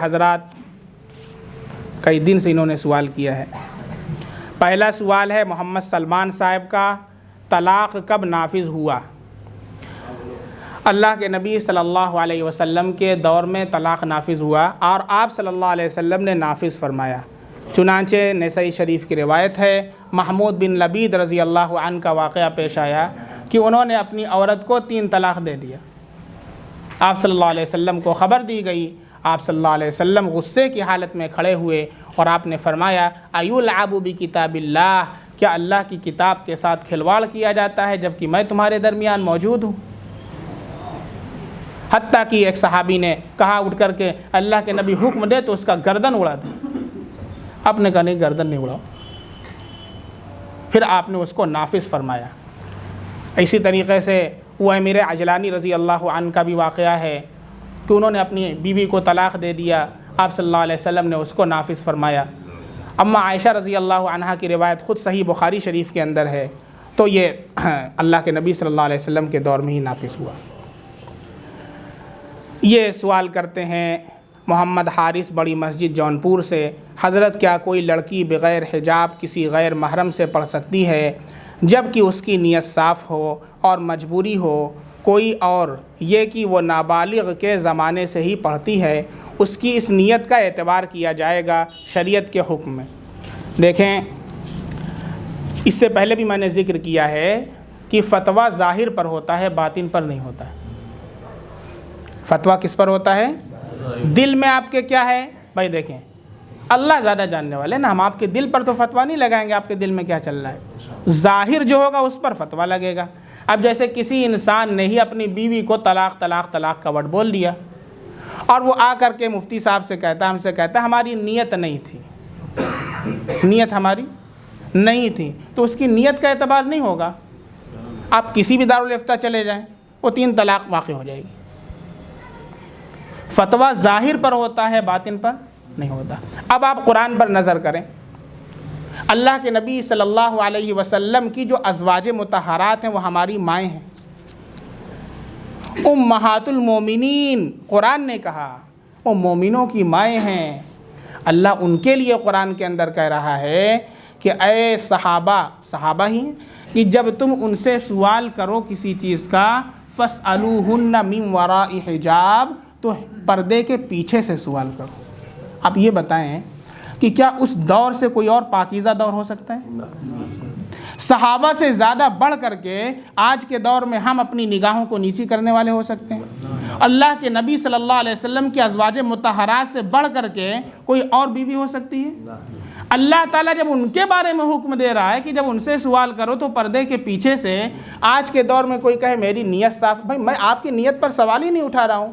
حضرات کئی دن سے انہوں نے سوال کیا ہے۔ پہلا سوال ہے محمد سلمان صاحب کا، طلاق کب نافذ ہوا؟ اللہ کے نبی صلی اللہ علیہ وسلم کے دور میں طلاق نافذ ہوا اور آپ صلی اللہ علیہ وسلم نے نافذ فرمایا۔ چنانچہ نسائی شریف کی روایت ہے، محمود بن لبید رضی اللہ عنہ کا واقعہ پیش آیا کہ انہوں نے اپنی عورت کو 3 طلاق دے دیا۔ آپ صلی اللہ علیہ وسلم کو خبر دی گئی، آپ صلی اللہ علیہ وسلم غصے کی حالت میں کھڑے ہوئے اور آپ نے فرمایا ایلعب بکتاب اللہ، کیا اللہ کی کتاب کے ساتھ کھلواڑ کیا جاتا ہے جبکہ میں تمہارے درمیان موجود ہوں؟ حتیٰ کہ ایک صحابی نے کہا اٹھ کر کے اللہ کے نبی حکم دے تو اس کا گردن اڑا دے۔ آپ نے کہا نہیں، گردن نہیں اڑاؤ۔ پھر آپ نے اس کو نافذ فرمایا۔ اسی طریقے سے وہ امیر عجلانی رضی اللہ عنہ کا بھی واقعہ ہے کہ انہوں نے اپنی بیوی کو طلاق دے دیا، آپ صلی اللہ علیہ وسلم نے اس کو نافذ فرمایا۔ اما عائشہ رضی اللہ عنہا کی روایت خود صحیح بخاری شریف کے اندر ہے، تو یہ اللہ کے نبی صلی اللہ علیہ وسلم کے دور میں ہی نافذ ہوا۔ یہ سوال کرتے ہیں محمد حارث بڑی مسجد جونپور سے، حضرت کیا کوئی لڑکی بغیر حجاب کسی غیر محرم سے پڑھ سکتی ہے جب کہ اس کی نیت صاف ہو اور مجبوری ہو کوئی، اور یہ کہ وہ نابالغ کے زمانے سے ہی پڑھتی ہے، اس کی اس نیت کا اعتبار کیا جائے گا شریعت کے حکم میں؟ دیکھیں، اس سے پہلے بھی میں نے ذکر کیا ہے کہ فتویٰ ظاہر پر ہوتا ہے، باطن پر نہیں ہوتا ہے۔ فتویٰ کس پر ہوتا ہے؟ دل میں آپ کے کیا ہے؟ بھائی دیکھیں، اللہ زیادہ جاننے والے نا، ہم آپ کے دل پر تو فتویٰ نہیں لگائیں گے، آپ کے دل میں کیا چل رہا ہے، ظاہر جو ہوگا اس پر فتویٰ لگے گا۔ اب جیسے کسی انسان نے ہی اپنی بیوی کو طلاق طلاق طلاق کا ورڈ بول دیا اور وہ آ کر کے مفتی صاحب سے کہتا ہے، ہم سے کہتا ہے ہماری نیت نہیں تھی، نیت ہماری نہیں تھی، تو اس کی نیت کا اعتبار نہیں ہوگا۔ آپ کسی بھی دارالفتہ چلے جائیں، وہ 3 طلاق واقع ہو جائے گی۔ فتویٰ ظاہر پر ہوتا ہے، باطن پر نہیں ہوتا۔ اب آپ قرآن پر نظر کریں، اللہ کے نبی صلی اللہ علیہ وسلم کی جو ازواج مطہرات ہیں وہ ہماری مائیں ہیں، امہات المومنین، قرآن نے کہا وہ مومنوں کی مائیں ہیں۔ اللہ ان کے لیے قرآن کے اندر کہہ رہا ہے کہ اے صحابہ ہی، کہ جب تم ان سے سوال کرو کسی چیز کا، فَاسْأَلُوهُنَّ مِنْ وَرَاءِ حِجَاب، تو پردے کے پیچھے سے سوال کرو۔ آپ یہ بتائیں کہ کیا اس دور سے کوئی اور پاکیزہ دور ہو سکتا ہے؟ صحابہ سے زیادہ بڑھ کر کے آج کے دور میں ہم اپنی نگاہوں کو نیچی کرنے والے ہو سکتے ہیں؟ اللہ کے نبی صلی اللہ علیہ وسلم کی ازواج مطہرات سے بڑھ کر کے کوئی اور بیوی ہو سکتی ہے؟ اللہ تعالیٰ جب ان کے بارے میں حکم دے رہا ہے کہ جب ان سے سوال کرو تو پردے کے پیچھے سے، آج کے دور میں کوئی کہے میری نیت صاف، بھائی میں آپ کی نیت پر سوال ہی نہیں اٹھا رہا ہوں۔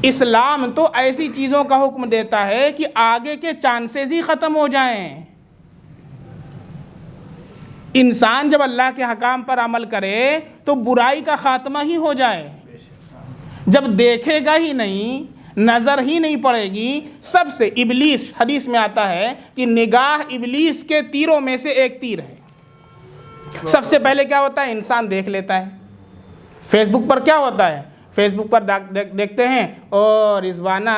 اسلام تو ایسی چیزوں کا حکم دیتا ہے کہ آگے کے چانسز ہی ختم ہو جائیں۔ انسان جب اللہ کے حکام پر عمل کرے تو برائی کا خاتمہ ہی ہو جائے۔ جب دیکھے گا ہی نہیں، نظر ہی نہیں پڑے گی، سب سے ابلیس، حدیث میں آتا ہے کہ نگاہ ابلیس کے تیروں میں سے ایک تیر ہے۔ سب سے پہلے کیا ہوتا ہے؟ انسان دیکھ لیتا ہے۔ فیس بک پر کیا ہوتا ہے؟ فیس بک پر دیکھتے ہیں او رضوانہ،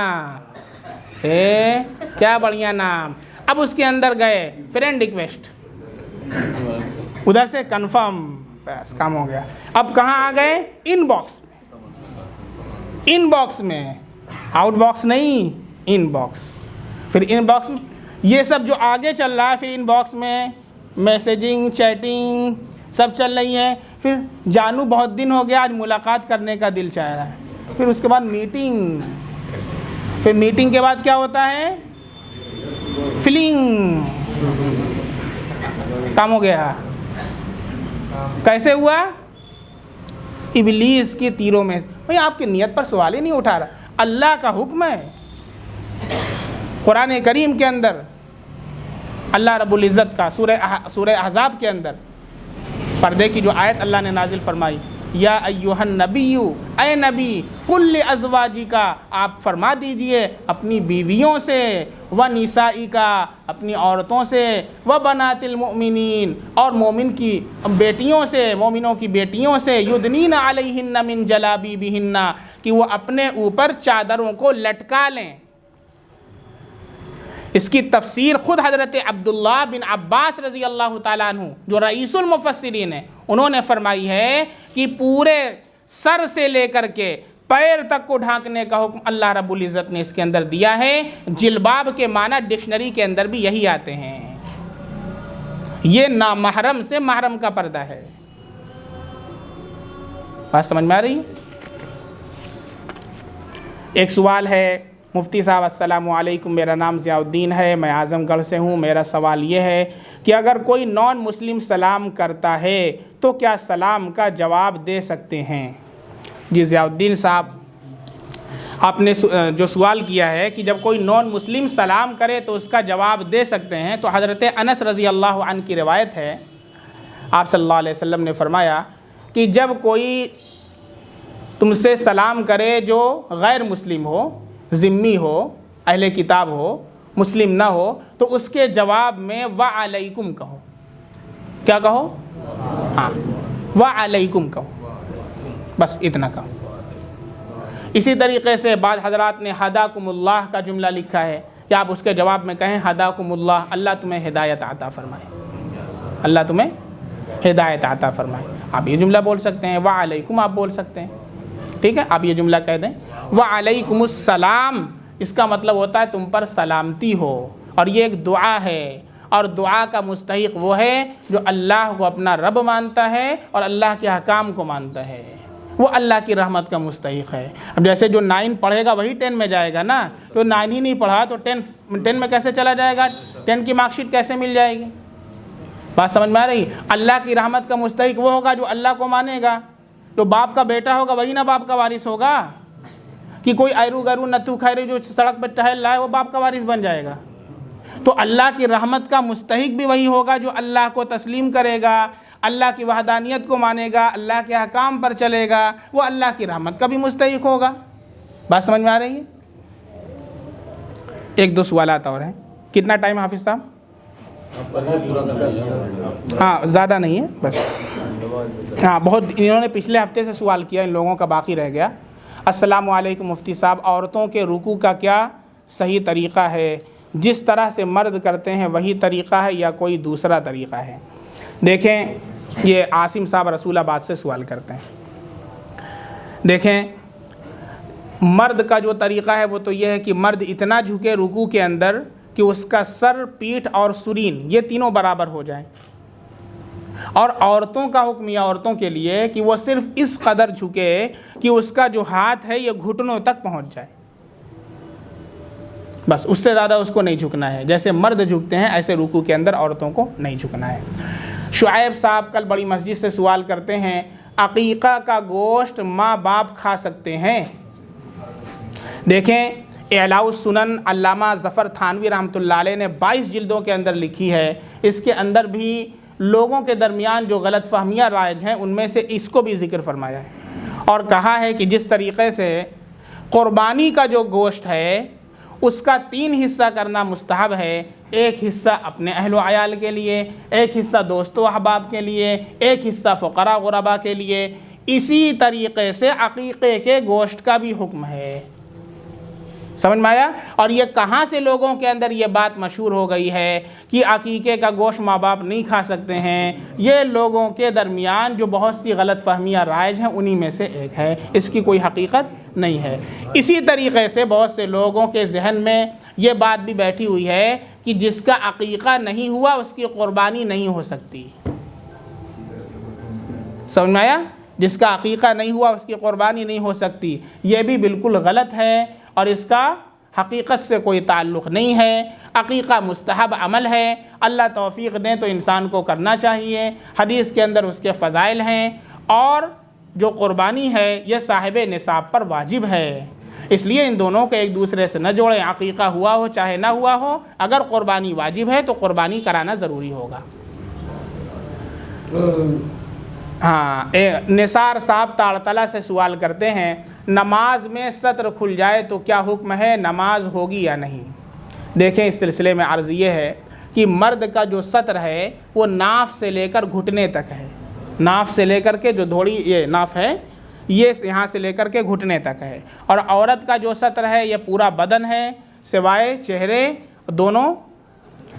کیا بڑھیا نام، اب اس کے اندر گئے فرینڈ ریکویسٹ، ادھر سے کنفرم، بس کام ہو گیا۔ اب کہاں آ گئے؟ ان باکس میں، ان باکس میں، آؤٹ باکس نہیں، ان باکس۔ پھر ان باکس میں یہ سب جو آگے چل رہا ہے، پھر ان باکس میں میسیجنگ، چیٹنگ سب چل رہی ہے۔ پھر جانو بہت دن ہو گیا، آج ملاقات کرنے کا دل چاہ رہا ہے۔ پھر اس کے بعد میٹنگ، پھر میٹنگ کے بعد کیا ہوتا ہے؟ فیلنگ، کام ہو گیا۔ کیسے ہوا؟ ابلیس کی تیروں میں۔ بھئی آپ کی نیت پر سوال ہی نہیں اٹھا رہا، اللہ کا حکم ہے۔ قرآن کریم کے اندر اللہ رب العزت کا سورہ احزاب کے اندر پردے کی جو آیت اللہ نے نازل فرمائی، یا ایھا النبی، اے نبی، قل لازواجکا، آپ فرما دیجئے اپنی بیویوں سے، ونسائکا، اپنی عورتوں سے، وبنات المؤمنین، اور مومن کی بیٹیوں سے، مومنوں کی بیٹیوں سے، یدنین علیہن من جلابیبہن، کہ وہ اپنے اوپر چادروں کو لٹکا لیں۔ اس کی تفسیر خود حضرت عبداللہ بن عباس رضی اللہ تعالیٰ عنہ جو رئیس المفسرین ہیں، انہوں نے فرمائی ہے کہ پورے سر سے لے کر کے پیر تک کو ڈھانکنے کا حکم اللہ رب العزت نے اس کے اندر دیا ہے۔ جلباب کے معنی ڈکشنری کے اندر بھی یہی آتے ہیں۔ یہ نامحرم سے محرم کا پردہ ہے۔ بات سمجھ میں آ رہی؟ ایک سوال ہے، مفتی صاحب السلام علیکم، میرا نام ضیاء الدین ہے، میں اعظم گڑھ سے ہوں۔ میرا سوال یہ ہے کہ اگر کوئی نان مسلم سلام کرتا ہے تو کیا سلام کا جواب دے سکتے ہیں؟ جی ضیاء الدین صاحب، آپ نے جو سوال کیا ہے کہ جب کوئی نان مسلم سلام کرے تو اس کا جواب دے سکتے ہیں، تو حضرت انس رضی اللہ عنہ کی روایت ہے، آپ صلی اللہ علیہ وسلم نے فرمایا کہ جب کوئی تم سے سلام کرے جو غیر مسلم ہو، ذمی ہو، اہل کتاب ہو، مسلم نہ ہو، تو اس کے جواب میں وعلیکم کہو۔ کیا کہو؟ ہاں، وعلیکم کہو، بس اتنا کہو۔ اسی طریقے سے بعض حضرات نے ہداکم اللہ کا جملہ لکھا ہے کہ آپ اس کے جواب میں کہیں ہداکم اللہ، اللہ تمہیں ہدایت عطا فرمائے، اللہ تمہیں ہدایت عطا فرمائے۔ آپ یہ جملہ بول سکتے ہیں، وعلیکم آپ بول سکتے ہیں، ٹھیک ہے، آپ یہ جملہ کہہ دیں۔ وعلیکم السلام، اس کا مطلب ہوتا ہے تم پر سلامتی ہو، اور یہ ایک دعا ہے، اور دعا کا مستحق وہ ہے جو اللہ کو اپنا رب مانتا ہے اور اللہ کے احکام کو مانتا ہے، وہ اللہ کی رحمت کا مستحق ہے۔ اب جیسے جو 9 پڑھے گا وہی 10 میں جائے گا نا، جو 9 ہی نہیں پڑھا تو 10 میں کیسے چلا جائے گا؟ 10 کی مارک شیٹ کیسے مل جائے گی؟ بات سمجھ میں آ رہی؟ اللہ کی رحمت کا مستحق وہ ہوگا جو اللہ کو مانے گا۔ جو باپ کا بیٹا ہوگا وہی نا باپ کا وارث ہوگا، کہ کوئی ایرو گرو نتو خیرو جو سڑک پہ ٹہل رہا ہے وہ باپ کا وارث بن جائے گا۔ تو اللہ کی رحمت کا مستحق بھی وہی ہوگا جو اللہ کو تسلیم کرے گا، اللہ کی وحدانیت کو مانے گا، اللہ کے احکام پر چلے گا، وہ اللہ کی رحمت کا بھی مستحق ہوگا۔ بات سمجھ میں آ رہی ہے؟ ایک دو سوالات اور ہیں۔ کتنا ٹائم حافظ صاحب؟ ہاں زیادہ نہیں ہے بس، ہاں بہت، انہوں نے پچھلے ہفتے سے سوال کیا، ان لوگوں کا باقی رہ گیا۔ السلام علیکم مفتی صاحب، عورتوں کے رکوع کا کیا صحیح طریقہ ہے؟ جس طرح سے مرد کرتے ہیں وہی طریقہ ہے یا کوئی دوسرا طریقہ ہے؟ دیکھیں، یہ عاصم صاحب رسول آباد سے سوال کرتے ہیں۔ دیکھیں، مرد کا جو طریقہ ہے وہ تو یہ ہے کہ مرد اتنا جھکے رکوع کے اندر کہ اس کا سر، پیٹھ اور سرین یہ تینوں برابر ہو جائیں، اور عورتوں کا حکم یہ عورتوں کے لیے کہ وہ صرف اس قدر جھکے کہ اس کا جو ہاتھ ہے یہ گھٹنوں تک پہنچ جائے، بس اس سے زیادہ اس کو نہیں جھکنا ہے۔ جیسے مرد جھکتے ہیں ایسے رکوع کے اندر عورتوں کو نہیں جھکنا ہے۔ شعیب صاحب کل بڑی مسجد سے سوال کرتے ہیں، عقیقہ کا گوشت ماں باپ کھا سکتے ہیں؟ دیکھیں، اعلاء السنن علامہ ظفر تھانوی رحمۃ اللہ علیہ نے 22 جلدوں کے اندر لکھی ہے، اس کے اندر بھی لوگوں کے درمیان جو غلط فہمیاں رائج ہیں ان میں سے اس کو بھی ذکر فرمایا ہے، اور کہا ہے کہ جس طریقے سے قربانی کا جو گوشت ہے اس کا 3 حصہ کرنا مستحب ہے، ایک حصہ اپنے اہل و عیال کے لیے، ایک حصہ دوست و احباب کے لیے، ایک حصہ فقراء غرباء کے لیے، اسی طریقے سے عقیقے کے گوشت کا بھی حکم ہے۔ سمجھ میں آیا؟ اور یہ کہاں سے لوگوں کے اندر یہ بات مشہور ہو گئی ہے کہ عقیقے کا گوشت ماں باپ نہیں کھا سکتے ہیں؟ یہ لوگوں کے درمیان جو بہت سی غلط فہمیاں رائج ہیں انہی میں سے ایک ہے، اس کی کوئی حقیقت نہیں ہے۔ اسی طریقے سے بہت سے لوگوں کے ذہن میں یہ بات بھی بیٹھی ہوئی ہے کہ جس کا عقیقہ نہیں ہوا اس کی قربانی نہیں ہو سکتی۔ سمجھ میں آیا؟ جس کا عقیقہ نہیں ہوا اس کی قربانی نہیں ہو سکتی، یہ بھی بالکل غلط ہے، اور اس کا حقیقت سے کوئی تعلق نہیں ہے۔ عقیقہ مستحب عمل ہے، اللہ توفیق دیں تو انسان کو کرنا چاہیے، حدیث کے اندر اس کے فضائل ہیں، اور جو قربانی ہے یہ صاحب نصاب پر واجب ہے، اس لیے ان دونوں کو ایک دوسرے سے نہ جوڑیں۔ عقیقہ ہوا ہو چاہے نہ ہوا ہو، اگر قربانی واجب ہے تو قربانی کرانا ضروری ہوگا۔ ہاں نثار صاحب تاڑتلا سے سوال کرتے ہیں نماز میں سطر کھل جائے تو کیا حکم ہے، نماز ہوگی یا نہیں؟ دیکھیں اس سلسلے میں عرض یہ ہے کہ مرد کا جو سطر ہے وہ ناف سے لے کر گھٹنے تک ہے، ناف سے لے کر کے جو دھوڑی یہ ناف ہے یہ یہاں سے لے کر کے گھٹنے تک ہے، اور عورت کا جو سطر ہے یہ پورا بدن ہے سوائے چہرے، دونوں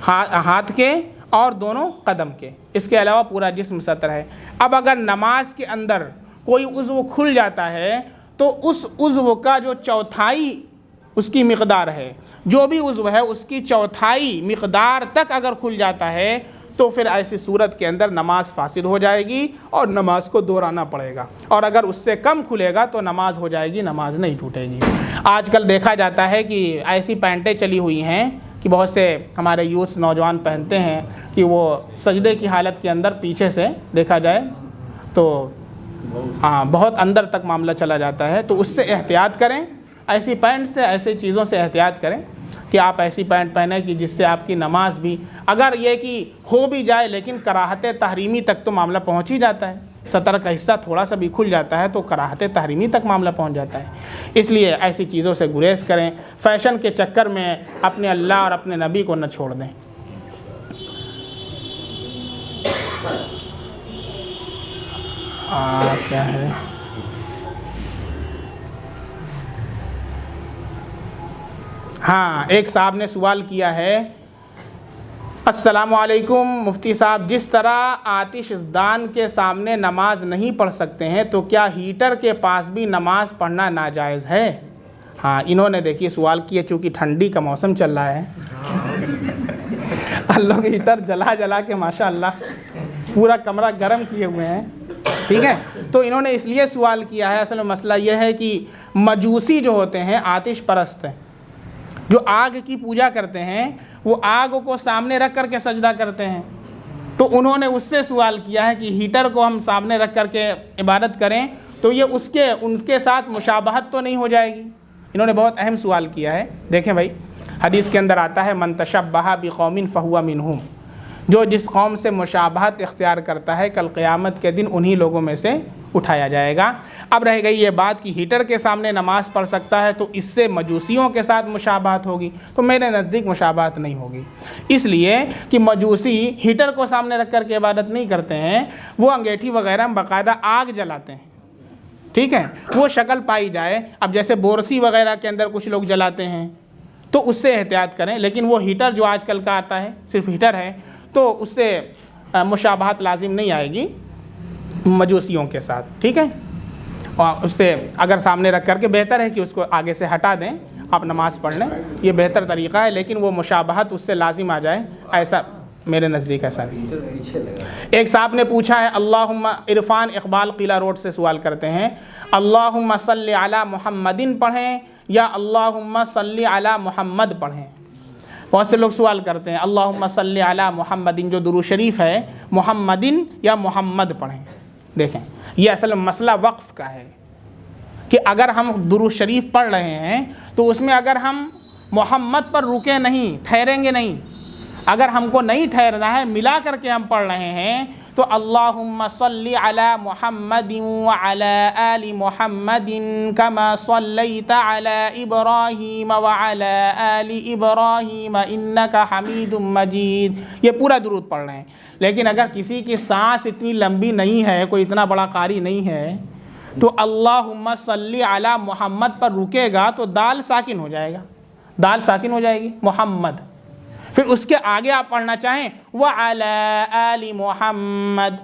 ہاتھ کے اور دونوں قدم کے، اس کے علاوہ پورا جسم سطر ہے۔ اب اگر نماز کے اندر کوئی عضو کھل جاتا ہے تو اس عضو کا جو چوتھائی اس کی مقدار ہے، جو بھی عضو ہے اس کی چوتھائی مقدار تک اگر کھل جاتا ہے تو پھر ایسی صورت کے اندر نماز فاسد ہو جائے گی اور نماز کو دہرانا پڑے گا، اور اگر اس سے کم کھلے گا تو نماز ہو جائے گی، نماز نہیں ٹوٹے گی۔ آج کل دیکھا جاتا ہے کہ ایسی پینٹیں چلی ہوئی ہیں کہ بہت سے ہمارے یوتھ نوجوان پہنتے ہیں کہ وہ سجدے کی حالت کے اندر پیچھے سے دیکھا جائے تو بہت اندر تک معاملہ چلا جاتا ہے، تو اس سے احتیاط کریں، ایسی پینٹ سے ایسی چیزوں سے احتیاط کریں کہ آپ ایسی پینٹ پہنیں کہ جس سے آپ کی نماز بھی اگر یہ کہ ہو بھی جائے لیکن کراہت تحریمی تک تو معاملہ پہنچ ہی جاتا ہے، سطر کا حصہ تھوڑا سا بھی کھل جاتا ہے تو کراہت تحریمی تک معاملہ پہنچ جاتا ہے۔ اس لیے ایسی چیزوں سے گریز کریں، فیشن کے چکر میں اپنے اللہ اور اپنے نبی کو نہ چھوڑ دیں۔ کیا ہے ہاں ایک صاحب نے سوال کیا ہے، السلام علیکم مفتی صاحب، جس طرح آتش دان کے سامنے نماز نہیں پڑھ سکتے ہیں تو کیا ہیٹر کے پاس بھی نماز پڑھنا ناجائز ہے؟ ہاں انہوں نے دیکھیے سوال کیا، چونکہ ٹھنڈی کا موسم چل رہا ہے لوگ ہیٹر جلا جلا کے ماشاءاللہ پورا کمرہ گرم کیے ہوئے ہیں، ٹھیک ہے، تو انہوں نے اس لیے سوال کیا ہے، اصل میں مسئلہ یہ ہے کہ مجوسی جو ہوتے ہیں آتش پرست ہیں، جو آگ کی پوجا کرتے ہیں، وہ آگ کو سامنے رکھ کر کے سجدہ کرتے ہیں، تو انہوں نے اس سے سوال کیا ہے کہ ہیٹر کو ہم سامنے رکھ کر کے عبادت کریں تو یہ ان کے ساتھ مشابہت تو نہیں ہو جائے گی؟ انہوں نے بہت اہم سوال کیا ہے۔ دیکھیں بھائی، حدیث کے اندر آتا ہے من تشبہ بقوم فہو منہم، جو جس قوم سے مشابہت اختیار کرتا ہے کل قیامت کے دن انہی لوگوں میں سے اٹھایا جائے گا۔ اب رہ گئی یہ بات کہ ہیٹر کے سامنے نماز پڑھ سکتا ہے تو اس سے مجوسیوں کے ساتھ مشابہت ہوگی، تو میرے نزدیک مشابہت نہیں ہوگی، اس لیے کہ مجوسی ہیٹر کو سامنے رکھ کر کے عبادت نہیں کرتے ہیں، وہ انگیٹھی وغیرہ میں باقاعدہ آگ جلاتے ہیں، ٹھیک ہے، وہ شکل پائی جائے۔ اب جیسے بورسی وغیرہ کے اندر کچھ لوگ جلاتے ہیں تو اس سے احتیاط کریں، لیکن وہ ہیٹر جو آج کل کا آتا ہے صرف ہیٹر ہے تو اس سے مشابہت لازم نہیں آئے گی مجوسیوں کے ساتھ، ٹھیک ہے، اور اس سے اگر سامنے رکھ کر کے بہتر ہے کہ اس کو آگے سے ہٹا دیں، آپ نماز پڑھ لیں، یہ بہتر طریقہ ہے، لیکن وہ مشابہت اس سے لازم آ جائے ایسا میرے نزدیک ایسا نہیں۔ ایک صاحب نے پوچھا ہے، اللہم عرفان اقبال قلعہ روڈ سے سوال کرتے ہیں، اللہم صلی علی محمدن پڑھیں یا اللہم صلی علی محمد پڑھیں؟ بہت سے لوگ سوال کرتے ہیں اللہم صلی علی محمدن جو درود شریف ہے، محمدن یا محمد پڑھیں۔ دیکھیں یہ اصل مسئلہ وقف کا ہے کہ اگر ہم درود شریف پڑھ رہے ہیں تو اس میں اگر ہم محمد پر رکے نہیں، ٹھہریں گے نہیں، اگر ہم کو نہیں ٹھہرنا ہے، ملا کر کے ہم پڑھ رہے ہیں تو اللہم صلی علی محمد وعلی آل محمد کما صلیت علی ابراہیم وعلی آل ابراہیم انک حمید مجید، یہ پورا درود پڑھ رہے ہیں۔ لیکن اگر کسی کی سانس اتنی لمبی نہیں ہے، کوئی اتنا بڑا قاری نہیں ہے، تو اللہم صلی علی محمد پر رکے گا تو دال ساکن ہو جائے گا، دال ساکن ہو جائے گی محمد، پھر اس کے آگے آپ پڑھنا چاہیں وَعَلَىٰ آلِ محمد،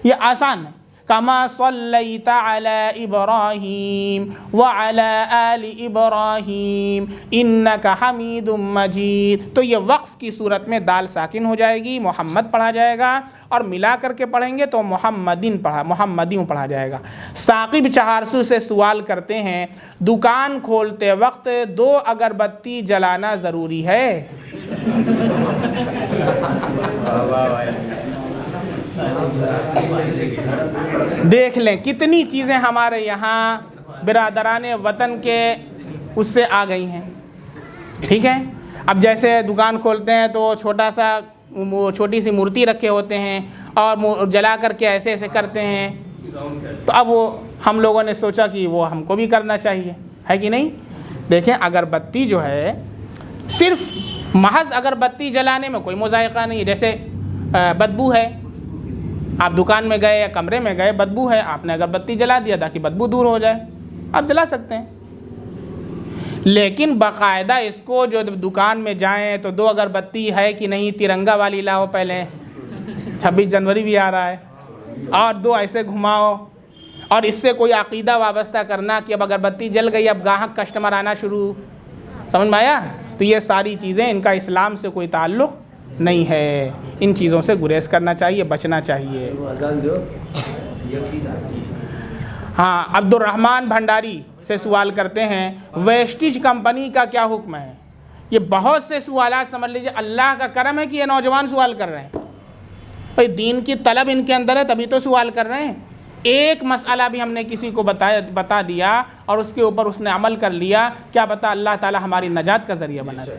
یہ آسان ہے، کما صلیت علی ابراہیم وعلی آل ابراہیم انک حمید مجید، تو یہ وقف کی صورت میں دال ساکن ہو جائے گی، محمد پڑھا جائے گا، اور ملا کر کے پڑھیں گے تو محمدیوں پڑھا جائے گا۔ ثاقب چہارسو سے سوال کرتے ہیں، دکان کھولتے وقت 2 اگربتی جلانا ضروری ہے؟ دیکھ لیں کتنی چیزیں ہمارے یہاں برادران وطن کے اس سے آ گئی ہیں، ٹھیک ہے، اب جیسے دکان کھولتے ہیں تو چھوٹی سی مورتی رکھے ہوتے ہیں اور جلا کر کے ایسے ایسے کرتے ہیں، تو اب وہ ہم لوگوں نے سوچا کہ وہ ہم کو بھی کرنا چاہیے، ہے کہ نہیں؟ دیکھیں اگر بتی جو ہے صرف محض اگر بتی جلانے میں کوئی مذائقہ نہیں، جیسے بدبو ہے، آپ دکان میں گئے یا کمرے میں گئے، بدبو ہے، آپ نے اگر بتی جلا دیا تاکہ بدبو دور ہو جائے، آپ جلا سکتے ہیں۔ لیکن باقاعدہ اس کو جو دکان میں جائیں تو 2 اگربتی ہے کہ نہیں، ترنگا والی لاؤ، پہلے 26 جنوری بھی آ رہا ہے، اور 2 ایسے گھماؤ، اور اس سے کوئی عقیدہ وابستہ کرنا کہ اب اگربتی جل گئی اب گاہک کسٹمر آنا شروع، سمجھ میں آیا؟ تو یہ ساری چیزیں ان کا اسلام سے کوئی تعلق نہیں ہے، ان چیزوں سے گریز کرنا چاہیے، بچنا چاہیے۔ ہاں، عبد الرحمن بھنڈاری سے سوال کرتے ہیں ویسٹیج کمپنی کا کیا حکم ہے؟ یہ بہت سے سوالات سمجھ لیجئے، اللہ کا کرم ہے کہ یہ نوجوان سوال کر رہے ہیں، بھئی دین کی طلب ان کے اندر ہے تبھی تو سوال کر رہے ہیں۔ ایک مسئلہ بھی ہم نے کسی کو بتا دیا اور اس کے اوپر اس نے عمل کر لیا، کیا بتا اللہ تعالی ہماری نجات کا ذریعہ بنا دے۔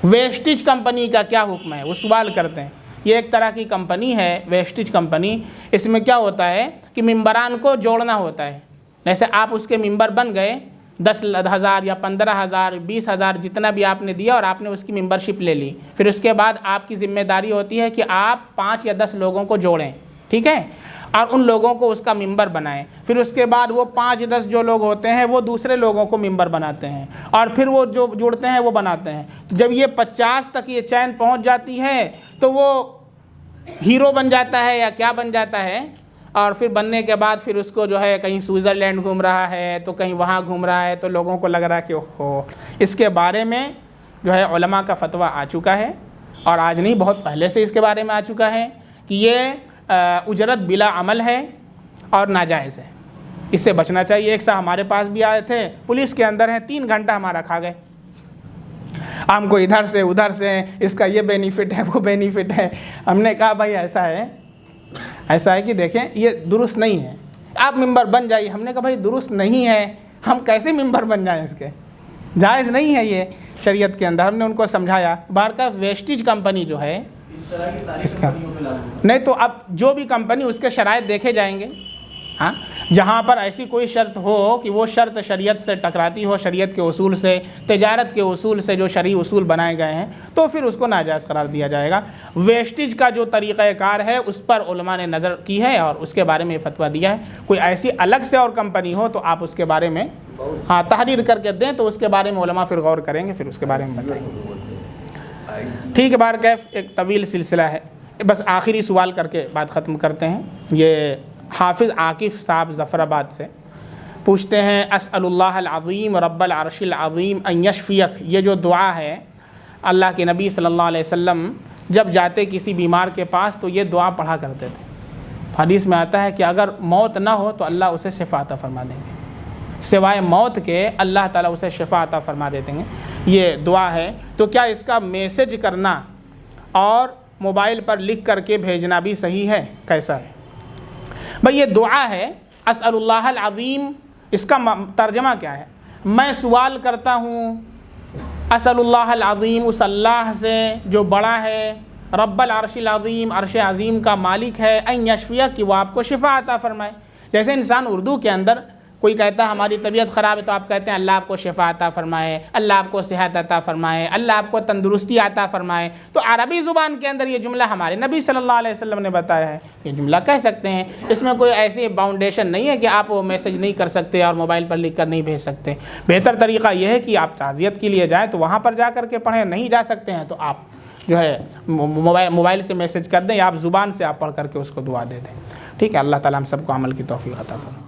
ویسٹیج کمپنی کا کیا حکم ہے؟ وہ سوال کرتے ہیں۔ یہ ایک طرح کی کمپنی ہے ویسٹیج کمپنی، اس میں کیا ہوتا ہے کہ ممبران کو جوڑنا ہوتا ہے، جیسے آپ اس کے ممبر بن گئے، 10,000 یا 15,000 20,000 جتنا بھی آپ نے دیا اور آپ نے اس کی ممبرشپ لے لی، پھر اس کے بعد آپ کی ذمہ داری ہوتی ہے کہ آپ 5 یا 10 لوگوں کو جوڑیں، ٹھیک ہے، اور ان لوگوں کو اس کا ممبر بنائیں، پھر اس کے بعد وہ 5-10 جو لوگ ہوتے ہیں وہ دوسرے لوگوں کو ممبر بناتے ہیں، اور پھر وہ جو جڑتے ہیں وہ بناتے ہیں، تو جب یہ 50 تک یہ چین پہنچ جاتی ہے تو وہ ہیرو بن جاتا ہے یا کیا بن جاتا ہے، اور پھر بننے کے بعد پھر اس کو جو ہے کہیں سوئٹزرلینڈ گھوم رہا ہے تو کہیں وہاں گھوم رہا ہے، تو لوگوں کو لگ رہا ہے کہ اوہو، اس کے بارے میں جو ہے علماء کا فتویٰ آ چکا ہے، اور آج نہیں بہت پہلے سے اس کے بارے میں آ چکا ہے کہ یہ اجرت بلا عمل ہے اور ناجائز ہے، اس سے بچنا چاہیے۔ ایک صاحب ہمارے پاس بھی آئے تھے، پولیس کے اندر ہیں، 3 گھنٹہ ہمارا کھا گئے، ہم کو ادھر سے ادھر سے اس کا یہ بینیفٹ ہے وہ بینیفٹ ہے۔ ہم نے کہا بھائی ایسا ہے کہ دیکھیں یہ درست نہیں ہے، آپ ممبر بن جائیے۔ ہم نے کہا بھائی درست نہیں ہے، ہم کیسے ممبر بن جائیں، اس کے جائز نہیں ہے یہ شریعت کے اندر۔ ہم نے ان کو سمجھایا۔ باہر کا ویسٹیج کمپنی جو ہے اس کا نہیں، تو اب جو بھی کمپنی اس کے شرائط دیکھے جائیں گے، ہاں، جہاں پر ایسی کوئی شرط ہو کہ وہ شرط شریعت سے ٹکراتی ہو، شریعت کے اصول سے، تجارت کے اصول سے جو شرعی اصول بنائے گئے ہیں، تو پھر اس کو ناجائز قرار دیا جائے گا۔ ویسٹیج کا جو طریقہ کار ہے اس پر علماء نے نظر کی ہے اور اس کے بارے میں فتویٰ دیا ہے۔ کوئی ایسی الگ سے اور کمپنی ہو تو آپ اس کے بارے میں تحریر کر کے دیں، تو اس کے بارے میں علماء پھر غور کریں گے، پھر اس کے بارے میں بتائیں گے۔ ٹھیک ہے، بہر کیف ایک طویل سلسلہ ہے، بس آخری سوال کر کے بات ختم کرتے ہیں۔ یہ حافظ عاکف صاحب ظفر آباد سے پوچھتے ہیں اسأل اللہ العظیم رب العرش العظیم ان یشفیک، یہ جو دعا ہے اللہ کے نبی صلی اللہ علیہ وسلم جب جاتے کسی بیمار کے پاس تو یہ دعا پڑھا کرتے تھے۔ حدیث میں آتا ہے کہ اگر موت نہ ہو تو اللہ اسے شفا عطا فرما دیں گے، سوائے موت کے اللہ تعالیٰ اسے شفا عطا فرما دیتے ہیں۔ یہ دعا ہے، تو کیا اس کا میسج کرنا اور موبائل پر لکھ کر کے بھیجنا بھی صحیح ہے؟ کیسا ہے بھئی؟ یہ دعا ہے اسأل اللہ العظیم، اس کا ترجمہ کیا ہے؟ میں سوال کرتا ہوں اسأل اللہ العظیم، اس اللہ سے جو بڑا ہے، رب العرش العظیم، عرش عظیم کا مالک ہے، ان یشفیک، کہ وہ آپ کو شفا عطا فرمائے۔ جیسے انسان اردو کے اندر کوئی کہتا ہے ہماری طبیعت خراب ہے تو آپ کہتے ہیں اللہ آپ کو شفا عطا فرمائے، اللہ آپ کو صحت عطا فرمائے، اللہ آپ کو تندرستی عطا فرمائے۔ تو عربی زبان کے اندر یہ جملہ ہمارے نبی صلی اللہ علیہ وسلم نے بتایا ہے، یہ جملہ کہہ سکتے ہیں، اس میں کوئی ایسی باؤنڈیشن نہیں ہے کہ آپ وہ میسج نہیں کر سکتے اور موبائل پر لکھ کر نہیں بھیج سکتے۔ بہتر طریقہ یہ ہے کہ آپ تعزیت کے لیے جائیں تو وہاں پر جا کر کے پڑھیں، نہیں جا سکتے ہیں تو آپ جو ہے موبائل سے میسج کر دیں یا آپ زبان سے آپ پڑھ کر کے اس کو دعا دے دیں۔ ٹھیک ہے، اللہ تعالیٰ ہم سب کو عمل کی توفیق عطا فرمائے۔